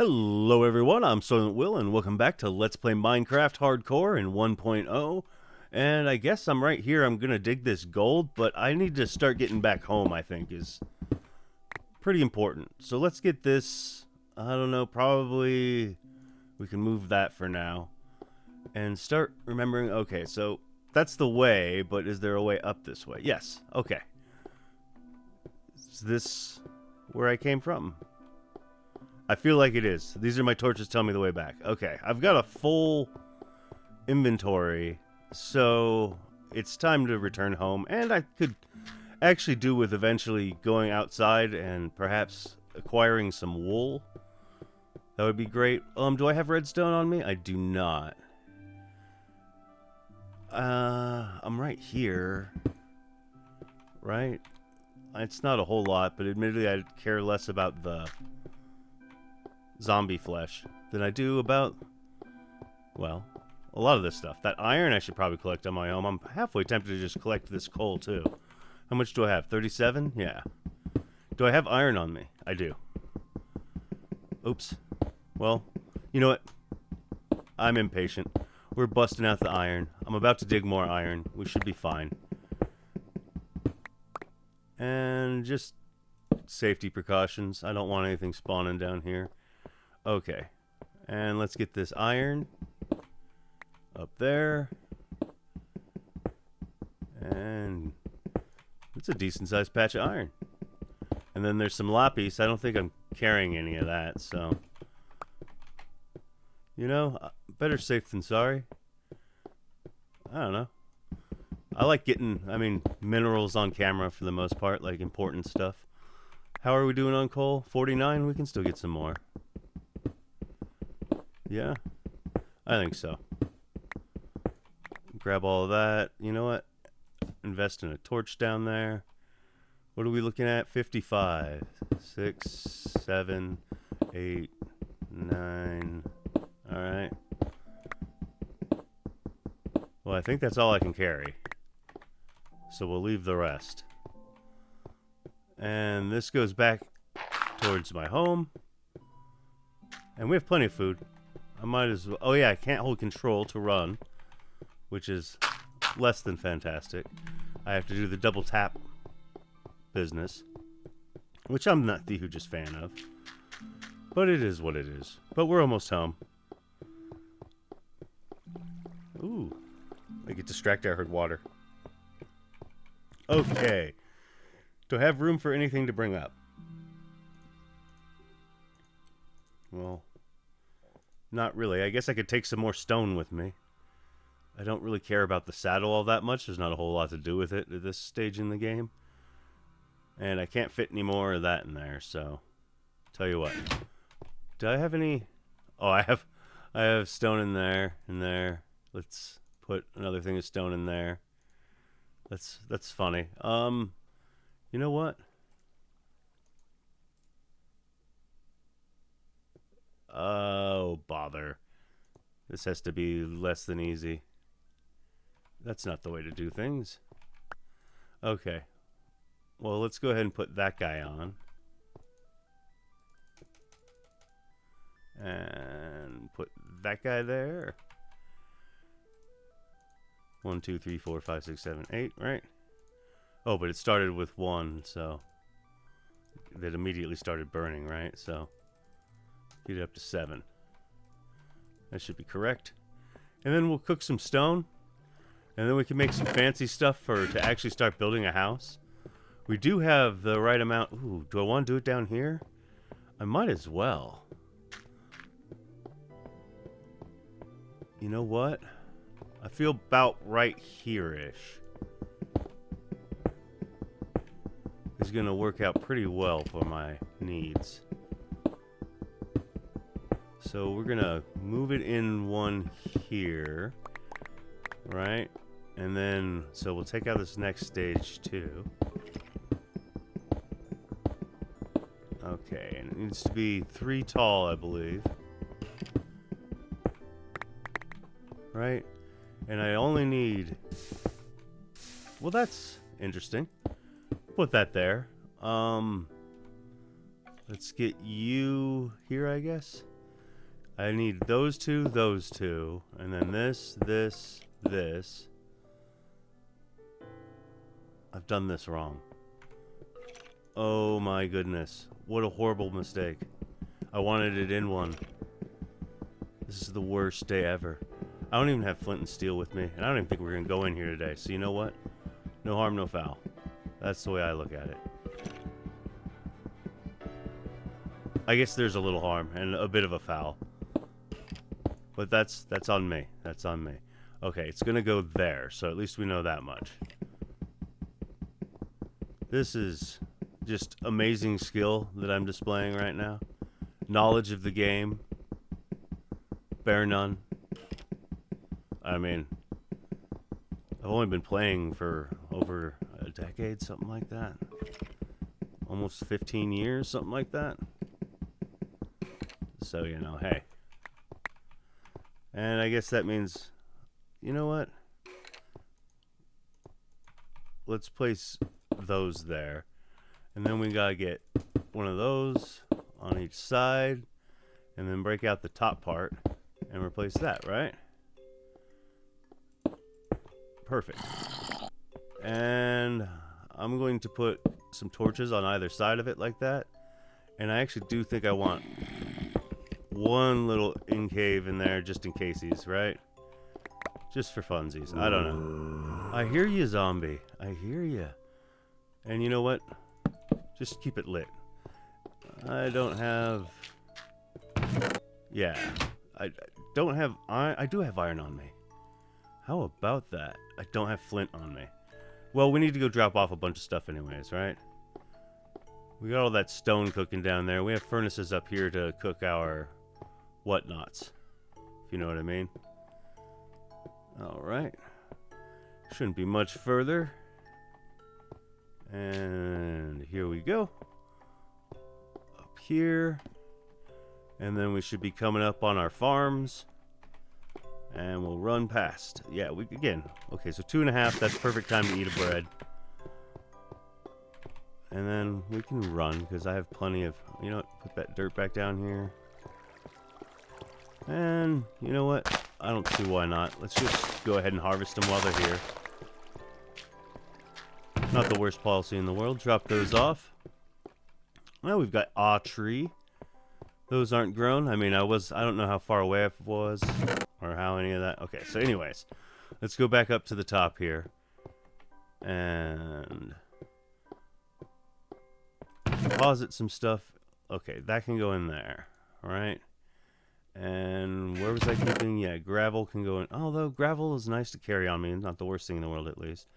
Hello everyone, I'm SoylentWill and welcome back to Let's Play Minecraft Hardcore in 1.0. And I guess I'm right here, I'm gonna dig this gold, but I need to start getting back home, I think, is pretty important. So let's get this, I don't know, probably we can move that for now. And start remembering, okay, so that's the way, but is there a way up this way? Yes, okay. Is this where I came from? I feel like it is. These are my torches telling me the way back. Okay, I've got a full inventory, so it's time to return home. And I could actually do with eventually going outside and perhaps acquiring some wool. That would be great. Do I have redstone on me? I do not. I'm right here. Right? It's not a whole lot, but admittedly I care less about the zombie flesh than I do about, well, a lot of this stuff. That iron I should probably collect on my own. I'm halfway tempted to just collect this coal too. How much do I have? 37? Yeah. Do I have iron on me? I do. Oops. Well, you know what? I'm impatient. We're busting out the iron. I'm about to dig more iron. We should be fine. And just safety precautions. I don't want anything spawning down here. Okay, and let's get this iron up there, and it's a decent-sized patch of iron. And then there's some lapis. I don't think I'm carrying any of that, so you know, better safe than sorry. I don't know. I like getting, minerals on camera for the most part, like important stuff. How are we doing on coal? 49? We can still get some more. Yeah, I think so. Grab all of that. You know what? Invest in a torch down there. What are we looking at? 55. 6, 7, 8, 9. Alright. Well, I think that's all I can carry. So we'll leave the rest. And this goes back towards my home. And we have plenty of food. I might as well. Oh yeah, I can't hold control to run, which is less than fantastic. I have to do the double tap business, which I'm not the hugest fan of. But it is what it is. But we're almost home. Ooh. I get distracted. I heard water. Okay. Do I have room for anything to bring up? Well, not really. I guess I could take some more stone with me. I don't really care about the saddle all that much. There's not a whole lot to do with it at this stage in the game. And I can't fit any more of that in there, so tell you what. Do I have any? Oh, I have stone in there. Let's put another thing of stone in there. That's funny. You know what? Oh, bother. This has to be less than easy. That's not the way to do things. Okay. Well, let's go ahead and put that guy on. And put that guy there. 1, 2, 3, 4, 5, 6, 7, 8, right? Oh, but it started with 1, so that immediately started burning, right? So get it up to 7. That should be correct. And then we'll cook some stone. And then we can make some fancy stuff to actually start building a house. We do have the right amount. Ooh, do I want to do it down here? I might as well. You know what? I feel about right here-ish. It's going to work out pretty well for my needs. So we're going to move it in one here, right? And then, so we'll take out this next stage too. Okay, and it needs to be 3 tall, I believe. Right? And I only need... Well, that's interesting. Put that there. Let's get you here, I guess. I need those two, and then this. I've done this wrong. Oh my goodness. What a horrible mistake. I wanted it in one. This is the worst day ever. I don't even have flint and steel with me, and I don't even think we're going to go in here today. So you know what? No harm, no foul. That's the way I look at it. I guess there's a little harm and a bit of a foul. But that's on me. That's on me. Okay, it's going to go there, so at least we know that much. This is just amazing skill that I'm displaying right now. Knowledge of the game. Bear none. I mean, I've only been playing for over a decade, something like that. Almost 15 years, something like that. So, you know, hey. And I guess that means, you know what? Let's place those there. And then we gotta get one of those on each side. And then break out the top part and replace that, right? Perfect. And I'm going to put some torches on either side of it like that. And I actually do think I want one little in-cave in there just in caseies, right? Just for funsies. I don't know. I hear you, zombie. I hear you. And you know what? Just keep it lit. I don't have... Yeah. I don't have... I do have iron on me. How about that? I don't have flint on me. Well, we need to go drop off a bunch of stuff anyways, right? We got all that stone cooking down there. We have furnaces up here to cook our whatnots. If you know what I mean. Alright. Shouldn't be much further. And here we go. Up here. And then we should be coming up on our farms. And we'll run past. Yeah, we again. Okay, so 2.5. That's perfect time to eat a bread. And then we can run because I have plenty of... You know what? Put that dirt back down here. And you know what? I don't see why not. Let's just go ahead and harvest them while they're here. Not the worst policy in the world. Drop those off. Well, we've got a tree. Those aren't grown. I mean, I don't know how far away I was or how any of that. Okay, so anyways, let's go back up to the top here. And deposit some stuff. Okay, that can go in there. All right. And where was I keeping? Yeah, gravel can go in. Although gravel is nice to carry on me. Not the worst thing in the world, at least.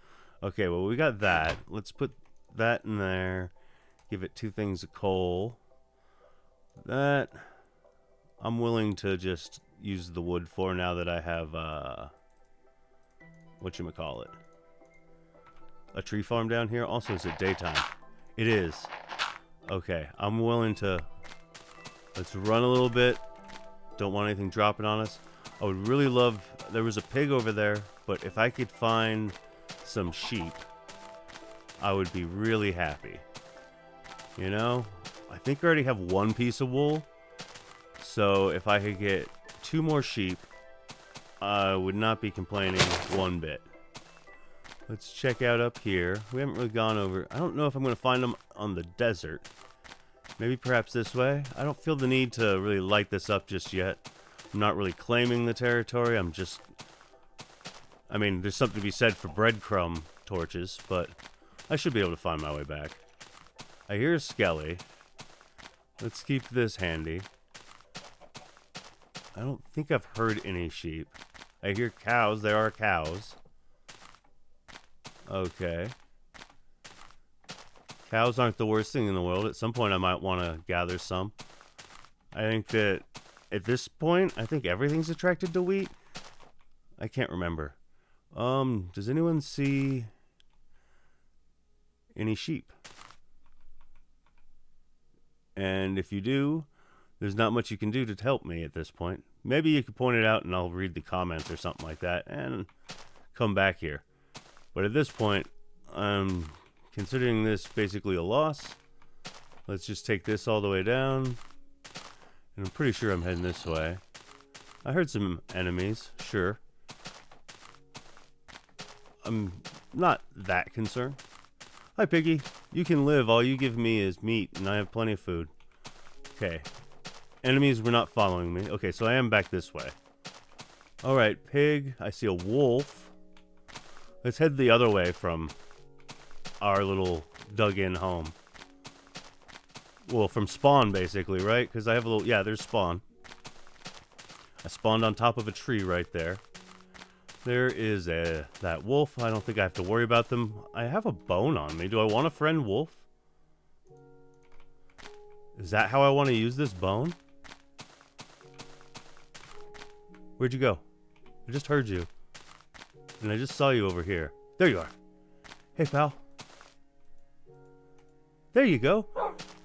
Okay, well, we got that. Let's put that in there. Give it 2 things of coal. That I'm willing to just use the wood for now that I have whatchamacallit, a tree farm down here. Also, is it daytime? It is. Okay, I'm willing to... Let's run a little bit. Don't want anything dropping on us. I would really love... There was a pig over there, but if I could find some sheep, I would be really happy. You know? I think I already have 1 piece of wool. So if I could get 2 more sheep, I would not be complaining one bit. Let's check out up here. We haven't really gone over... I don't know if I'm going to find them on the desert. Maybe perhaps this way. I don't feel the need to really light this up just yet. I'm not really claiming the territory. I'm just... I mean, there's something to be said for breadcrumb torches, but I should be able to find my way back. I hear a skelly. Let's keep this handy. I don't think I've heard any sheep. I hear cows. There are cows. Okay. Cows aren't the worst thing in the world. At some point, I might want to gather some. I think that at this point, I think everything's attracted to wheat. I can't remember. Does anyone see any sheep? And if you do, there's not much you can do to help me at this point. Maybe you could point it out and I'll read the comments or something like that and come back here. But at this point, I'm considering this basically a loss. Let's just take this all the way down. And I'm pretty sure I'm heading this way. I heard some enemies, sure. I'm not that concerned. Hi, Piggy. You can live. All you give me is meat, and I have plenty of food. Okay. Enemies were not following me. Okay, so I am back this way. Alright, pig. I see a wolf. Let's head the other way from our little dug-in home. Well, from spawn, basically, right? Because I have a little... Yeah, there's spawn. I spawned on top of a tree right there. There is that wolf. I don't think I have to worry about them. I have a bone on me. Do I want a friend wolf? Is that how I want to use this bone? Where'd you go? I just heard you. And I just saw you over here. There you are. Hey, pal. There you go.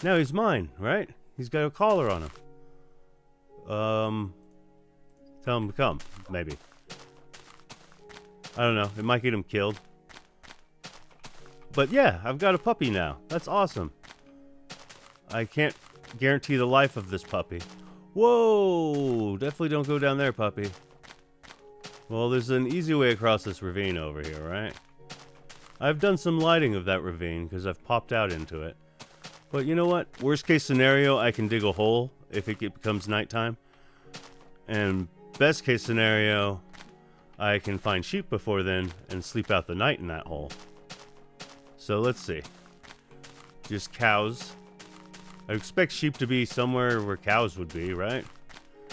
Now he's mine, right? He's got a collar on him. Tell him to come, maybe. I don't know. It might get him killed. But yeah, I've got a puppy now. That's awesome. I can't guarantee the life of this puppy. Whoa! Definitely don't go down there, puppy. Well, there's an easy way across this ravine over here, right? I've done some lighting of that ravine because I've popped out into it. But you know what? Worst case scenario, I can dig a hole if it becomes nighttime. And best case scenario, I can find sheep before then and sleep out the night in that hole. So let's see. Just cows. I expect sheep to be somewhere where cows would be, right?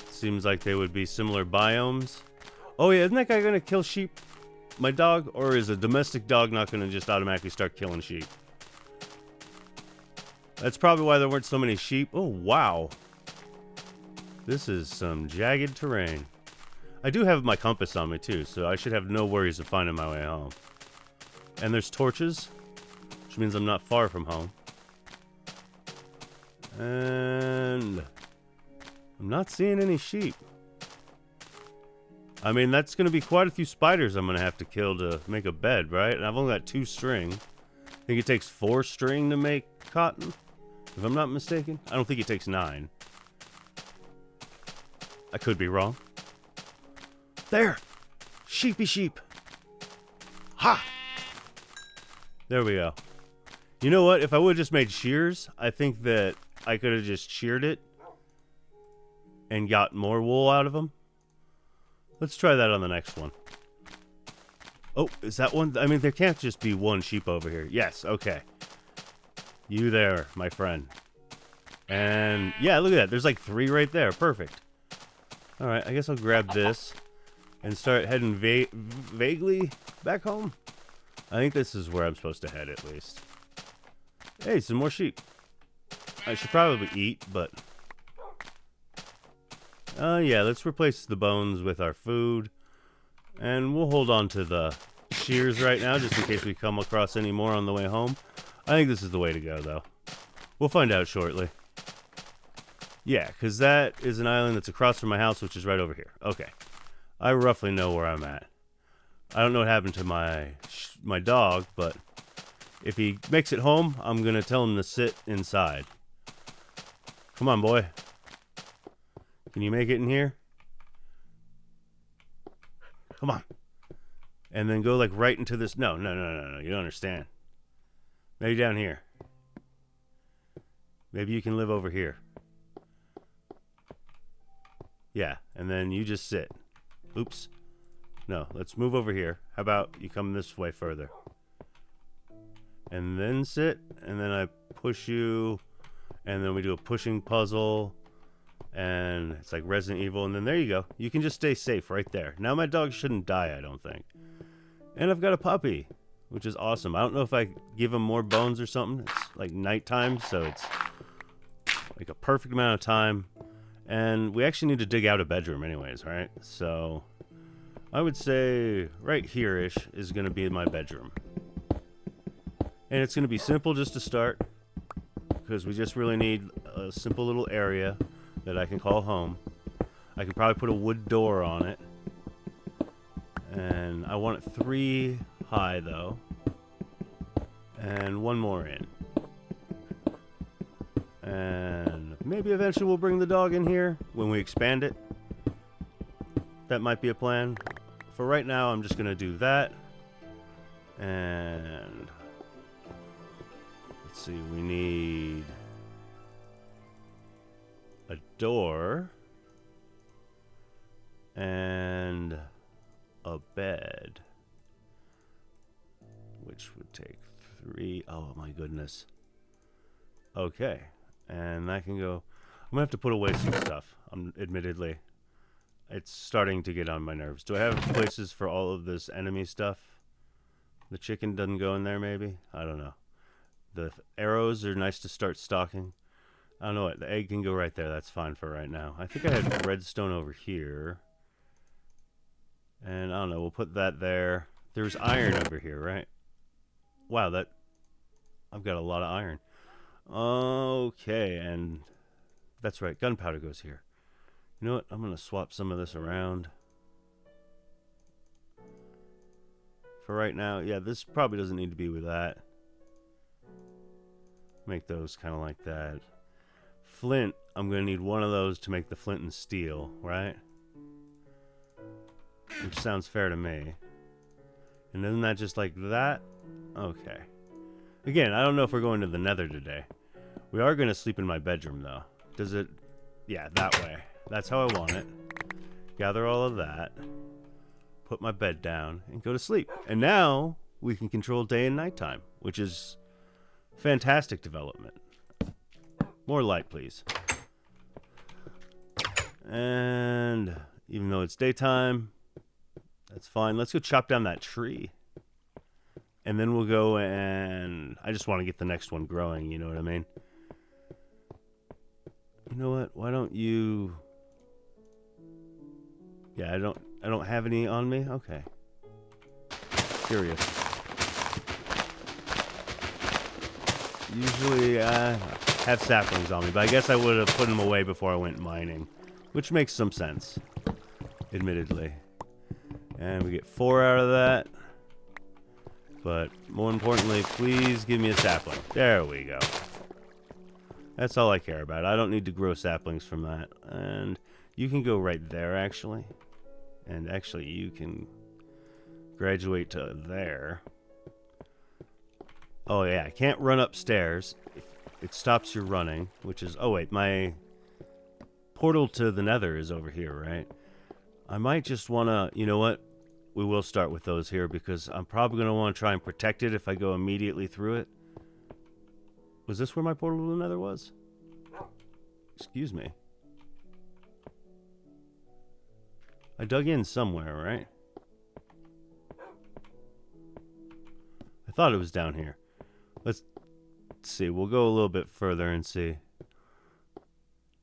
Seems like they would be similar biomes. Oh yeah, isn't that guy gonna kill sheep? My dog? Or is a domestic dog not gonna just automatically start killing sheep? That's probably why there weren't so many sheep. Oh, wow. This is some jagged terrain. I do have my compass on me too, so I should have no worries of finding my way home. And there's torches, which means I'm not far from home. And I'm not seeing any sheep. I mean, that's going to be quite a few spiders I'm going to have to kill to make a bed, right? And I've only got 2 string. I think it takes 4 string to make cotton, if I'm not mistaken. I don't think it takes 9. I could be wrong. There! Sheepy sheep! Ha! There we go. You know what? If I would have just made shears, I think that I could have just sheared it and got more wool out of them. Let's try that on the next one. Oh, is that one? I mean, there can't just be one sheep over here. Yes, okay. You there, my friend. And yeah, look at that. There's like 3 right there. Perfect. All right, I guess I'll grab this and start heading vaguely back home. I think this is where I'm supposed to head at least. Hey, some more sheep. I should probably eat, but... yeah, let's replace the bones with our food. And we'll hold on to the shears right now, just in case we come across any more on the way home. I think this is the way to go, though. We'll find out shortly. Yeah, because that is an island that's across from my house, which is right over here. Okay. I roughly know where I'm at. I don't know what happened to my dog, but if he makes it home, I'm going to tell him to sit inside. Come on, boy. Can you make it in here? Come on. And then go like right into this. No. You don't understand. Maybe down here. Maybe you can live over here. Yeah, and then you just sit. Oops. No, let's move over here. How about you come this way further? And then sit, and then I push you, and then we do a pushing puzzle, and it's like Resident Evil, and then there you go. You can just stay safe right there. Now my dog shouldn't die, I don't think. And I've got a puppy, which is awesome. I don't know if I give him more bones or something. It's like nighttime, so it's like a perfect amount of time. And we actually need to dig out a bedroom anyways, right? So I would say right here-ish is going to be my bedroom. And it's going to be simple just to start, because we just really need a simple little area that I can call home. I can probably put a wood door on it. And I want it 3 high, though. And 1 more in. And maybe eventually we'll bring the dog in here when we expand it. That might be a plan. For right now, I'm just going to do that. And let's see, we need a door and a bed, which would take 3. Oh my goodness. Okay, and that can go. I'm gonna have to put away some stuff. Admittedly, it's starting to get on my nerves. Do I have places for all of this enemy stuff? The chicken doesn't go in there, maybe? I don't know. The arrows are nice to start stocking. I don't know what. The egg can go right there. That's fine for right now. I think I had redstone over here. And I don't know. We'll put that there. There's iron over here, right? Wow, that... I've got a lot of iron. Okay, and... That's right. Gunpowder goes here. You know what? I'm going to swap some of this around. For right now, yeah, this probably doesn't need to be with that. Make those kind of like that. Flint, I'm going to need one of those to make the flint and steel, right? Which sounds fair to me. And isn't that just like that? Okay. Again, I don't know if we're going to the Nether today. We are going to sleep in my bedroom, though. Does it... Yeah, that way. That's how I want it. Gather all of that. Put my bed down and go to sleep. And now we can control day and nighttime, which is fantastic development. More light, please. And even though it's daytime, that's fine. Let's go chop down that tree. And then we'll go and... I just want to get the next one growing, you know what I mean? You know what? Why don't you... Yeah, I don't have any on me? Okay. Curious. Usually I have saplings on me, but I guess I would have put them away before I went mining. Which makes some sense. Admittedly. And we get 4 out of that. But more importantly, please give me a sapling. There we go. That's all I care about. I don't need to grow saplings from that. And you can go right there, actually. And actually, you can graduate to there. Oh, yeah. I can't run upstairs. It stops your running, which is... Oh, wait. My portal to the Nether is over here, right? I might just want to... You know what? We will start with those here because I'm probably going to want to try and protect it if I go immediately through it. Was this where my portal to the Nether was? Excuse me. I dug in somewhere, right? I thought it was down here. Let's see. We'll go a little bit further and see.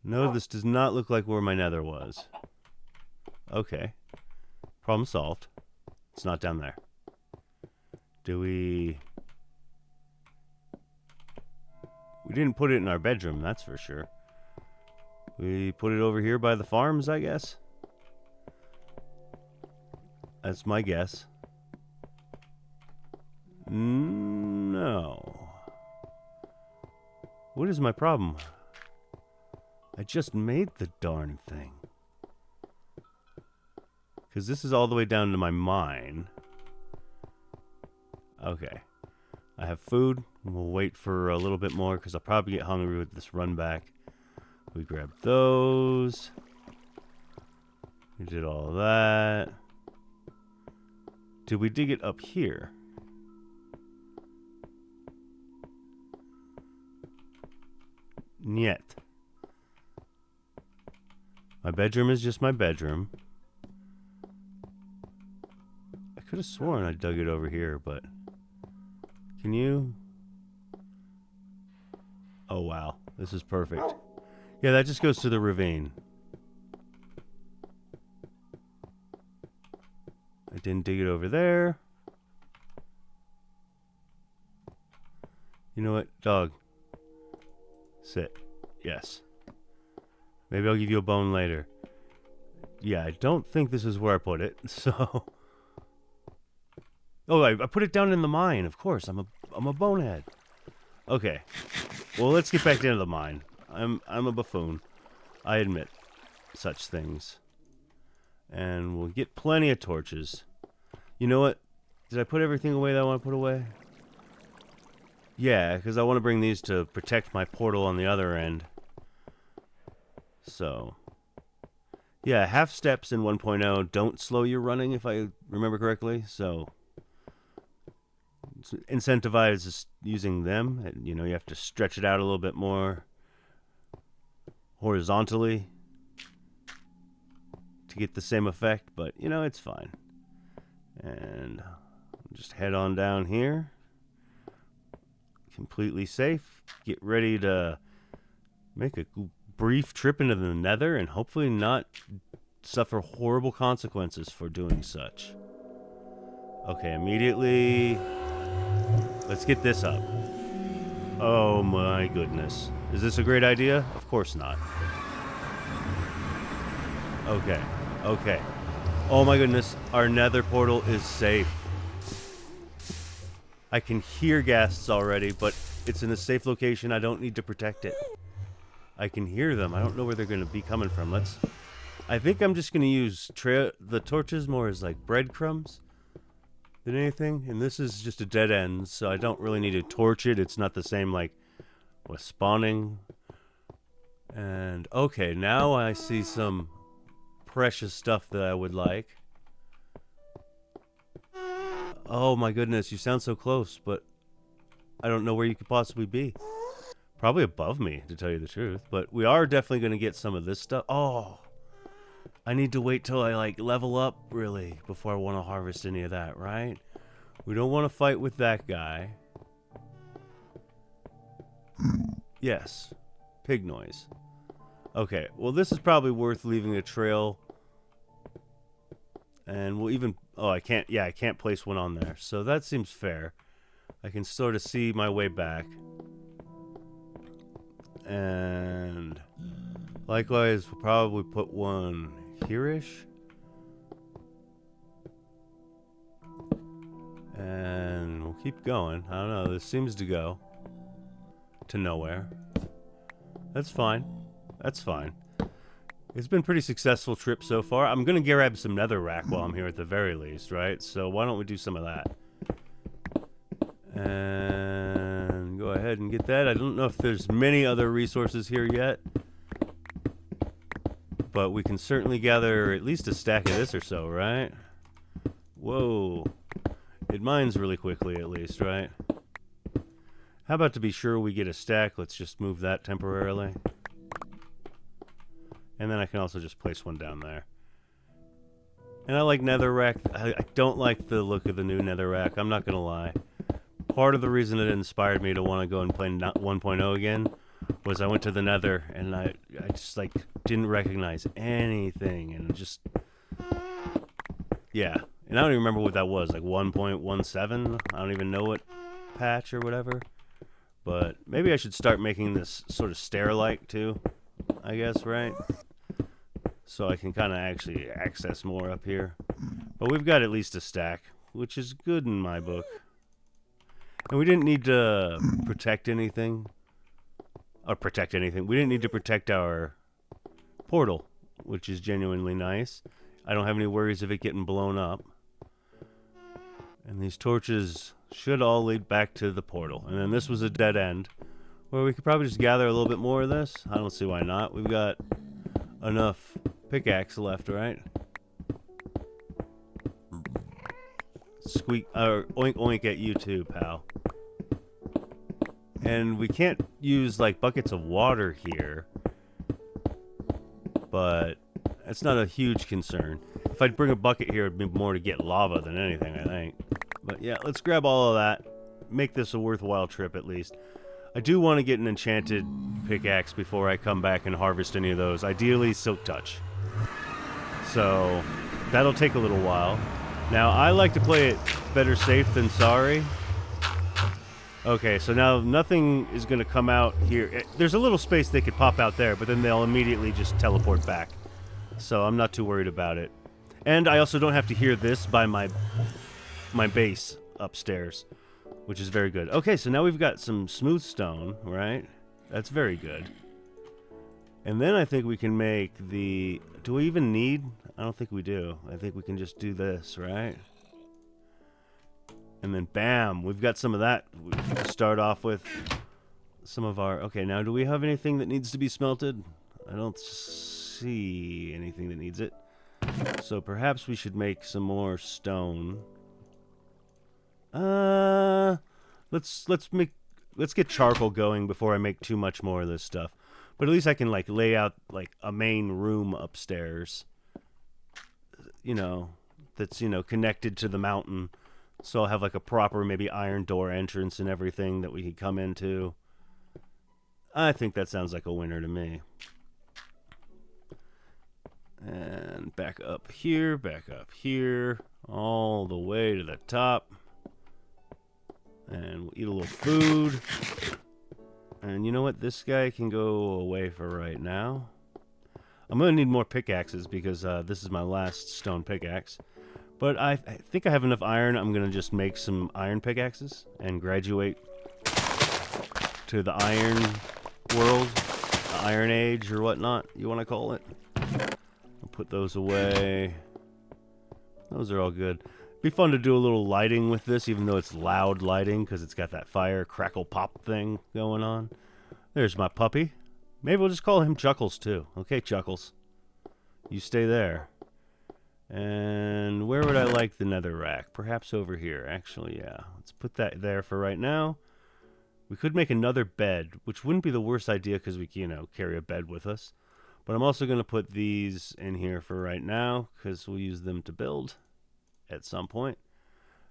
No, this does not look like where my Nether was. Okay. Problem solved. It's not down there. Do we... We didn't put it in our bedroom, that's for sure. We put it over here by the farms, I guess. That's my guess. No. What is my problem? I just made the darn thing. Because this is all the way down to my mine. Okay. I have food. We'll wait for a little bit more because I'll probably get hungry with this run back. We grabbed those. We did all that. Did we dig it up here? Niet. My bedroom is just my bedroom. I could have sworn I dug it over here, but... Can you... Oh, wow. This is perfect. Yeah, that just goes to the ravine. I didn't dig it over there. You know what? Dog. Sit. Yes. Maybe I'll give you a bone later. Yeah, I don't think this is where I put it, so... Oh, I put it down in the mine, of course. I'm a bonehead. Okay. Well, let's get back into the mine. I'm a buffoon. I admit such things. And we'll get plenty of torches. You know what? Did I put everything away that I want to put away? Yeah, because I want to bring these to protect my portal on the other end. So, yeah, half steps in 1.0 don't slow your running, if I remember correctly. So, incentivize using them. And, you know, you have to stretch it out a little bit more horizontally to get the same effect. But, you know, it's fine. And just head on down here. Completely safe. Get ready to make a brief trip into the Nether and hopefully not suffer horrible consequences for doing such. Okay, immediately. Let's get this up. Oh my goodness. Is this a great idea? Of course not. Okay. Okay. Oh my goodness. Our Nether portal is safe. I can hear ghasts already, but it's in a safe location. I don't need to protect it. I can hear them. I don't know where they're going to be coming from. I think I'm just going to use the torches more as like breadcrumbs than anything. And this is just a dead end, so I don't really need to torch it. It's not the same like with spawning. And okay, now I see some precious stuff that I would like. Oh my goodness, you sound so close, but I don't know where you could possibly be. Probably above me, to tell you the truth. But we are definitely going to get some of this stuff. Oh, I need to wait till I like level up, really, before I want to harvest any of that, right? We don't want to fight with that guy. Yes, pig noise. Okay, well this is probably worth leaving a trail. And we'll even... Oh, I can't... Yeah, I can't place one on there. So that seems fair. I can sort of see my way back. And... likewise, we'll probably put one here-ish. And we'll keep going. I don't know. This seems to go to nowhere. That's fine. That's fine. It's been a pretty successful trip so far. I'm going to grab some netherrack while I'm here at the very least, right? So why don't we do some of that? And go ahead and get that. I don't know if there's many other resources here yet. But we can certainly gather at least a stack of this or so, right? Whoa. It mines really quickly at least, right? How about to be sure we get a stack, let's just move that temporarily. And then I can also just place one down there. And I like netherrack. I don't like the look of the new netherrack. I'm not going to lie. Part of the reason it inspired me to want to go and play 1.0 again was I went to the Nether and I just like didn't recognize anything and just... Yeah. And I don't even remember what that was. Like 1.17? I don't even know what patch or whatever. But maybe I should start making this sort of stair-like too. I guess, right? So I can kind of actually access more up here. But we've got at least a stack, which is good in my book. And we didn't need to protect anything. Or protect anything. We didn't need to protect our portal, which is genuinely nice. I don't have any worries of it getting blown up. And these torches should all lead back to the portal. And then this was a dead end, where we could probably just gather a little bit more of this. I don't see why not. We've got enough pickaxe left, right? Squeak, or oink oink at you too, pal. And we can't use like buckets of water here, but it's not a huge concern. If I'd bring a bucket here, it'd be more to get lava than anything, I think. But yeah, let's grab all of that. Make this a worthwhile trip at least. I do want to get an enchanted pickaxe before I come back and harvest any of those. Ideally, Silk Touch. So that'll take a little while. Now, I like to play it better safe than sorry. Okay, so now nothing is going to come out here. There's a little space they could pop out there, but then they'll immediately just teleport back. So I'm not too worried about it. And I also don't have to hear this by my base upstairs, which is very good. Okay, so now we've got some smooth stone, right? That's very good. And then I think we can make the... Do we even need... I don't think we do. I think we can just do this, right? And then bam, we've got some of that. We can start off with some of our... Okay, now do we have anything that needs to be smelted? I don't see anything that needs it. So perhaps we should make some more stone. Let's get charcoal going before I make too much more of this stuff. But at least I can like lay out like a main room upstairs. You know, that's, you know, connected to the mountain. So I'll have like a proper maybe iron door entrance and everything that we can come into. I think that sounds like a winner to me. And back up here, all the way to the top. And we'll eat a little food. And you know what? This guy can go away for right now. I'm going to need more pickaxes because this is my last stone pickaxe. But I think I have enough iron. I'm going to just make some iron pickaxes and graduate to the iron world, the Iron Age or whatnot you want to call it. I'll put those away. Those are all good. Be fun to do a little lighting with this, even though it's loud lighting because it's got that fire crackle pop thing going on. There's my puppy. Maybe we'll just call him Chuckles too. Okay, Chuckles. You stay there. And where would I like the nether rack? Perhaps over here. Actually, yeah. Let's put that there for right now. We could make another bed, which wouldn't be the worst idea because we, you know, carry a bed with us. But I'm also going to put these in here for right now because we'll use them to build at some point.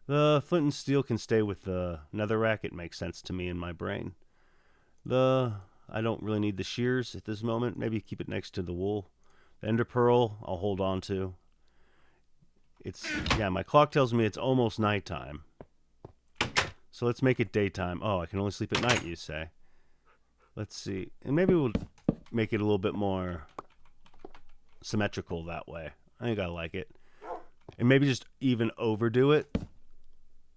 The flint and steel can stay with the nether rack. It makes sense to me in my brain. I don't really need the shears at this moment. Maybe keep it next to the wool. The ender pearl I'll hold on to. Yeah, my clock tells me it's almost nighttime. So let's make it daytime. Oh, I can only sleep at night, you say. Let's see. And maybe we'll make it a little bit more symmetrical that way. I think I like it. And maybe just even overdo it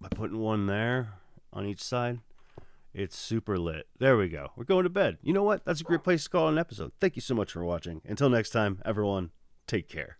by putting one there on each side. It's super lit. There we go. We're going to bed. You know what? That's a great place to call it an episode. Thank you so much for watching. Until next time, everyone, take care.